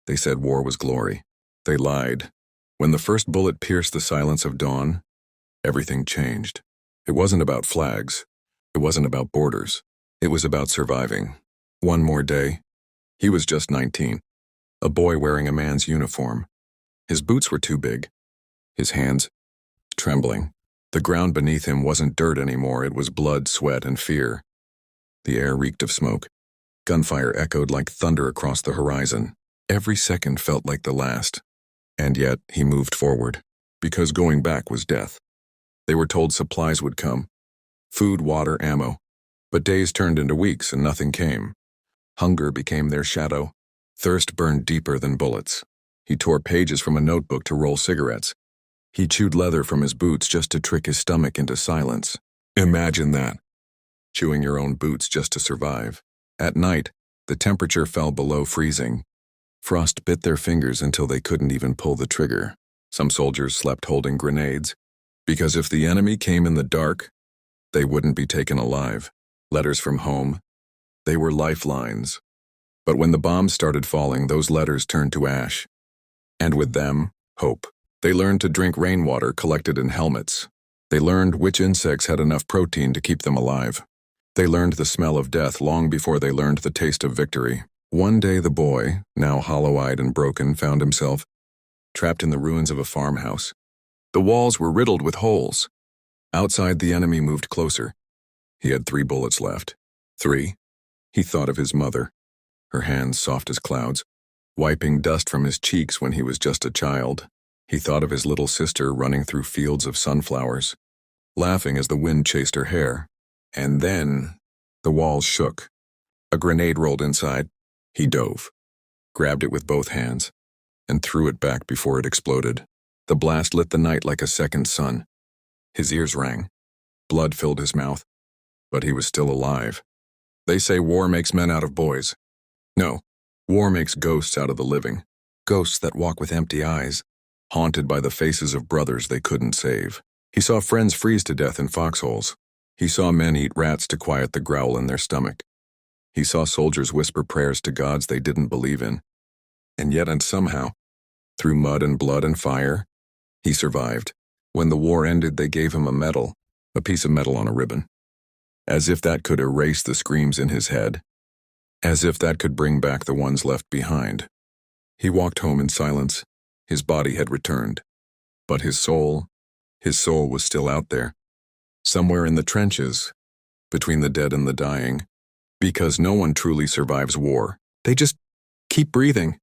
They said war was glory. They lied. When the first bullet pierced the silence of dawn, everything changed. It wasn't about flags. It wasn't about borders. It was about surviving. One more day. He was just 19. A boy wearing a man's uniform. His boots were too big. His hands trembling. The ground beneath him wasn't dirt anymore. It was blood, sweat, and fear. The air reeked of smoke. Gunfire echoed like thunder across the horizon. Every second felt like the last. And yet, he moved forward, because going back was death. They were told supplies would come. Food, water, ammo. But days turned into weeks and nothing came. Hunger became their shadow. Thirst burned deeper than bullets. He tore pages from a notebook to roll cigarettes. He chewed leather from his boots just to trick his stomach into silence. Imagine that. Chewing your own boots just to survive. At night, the temperature fell below freezing. Frost bit their fingers until they couldn't even pull the trigger. Some soldiers slept holding grenades, because if the enemy came in the dark, they wouldn't be taken alive. Letters from home, they were lifelines. But when the bombs started falling, those letters turned to ash. And with them, hope. They learned to drink rainwater collected in helmets. They learned which insects had enough protein to keep them alive. They learned the smell of death long before they learned the taste of victory. One day the boy, now hollow-eyed and broken, found himself trapped in the ruins of a farmhouse. The walls were riddled with holes. Outside, the enemy moved closer. He had 3 bullets left. 3. He thought of his mother, her hands soft as clouds, wiping dust from his cheeks when he was just a child. He thought of his little sister running through fields of sunflowers, laughing as the wind chased her hair. And then, the walls shook. A grenade rolled inside. He dove, grabbed it with both hands, and threw it back before it exploded. The blast lit the night like a second sun. His ears rang. Blood filled his mouth. But he was still alive. They say war makes men out of boys. No, war makes ghosts out of the living. Ghosts that walk with empty eyes, haunted by the faces of brothers they couldn't save. He saw friends freeze to death in foxholes. He saw men eat rats to quiet the growl in their stomach. He saw soldiers whisper prayers to gods they didn't believe in. And yet, and somehow, through mud and blood and fire, he survived. When the war ended, they gave him a medal, a piece of metal on a ribbon. As if that could erase the screams in his head. As if that could bring back the ones left behind. He walked home in silence. His body had returned. But his soul was still out there. Somewhere in the trenches, between the dead and the dying. Because no one truly survives war. They just keep breathing.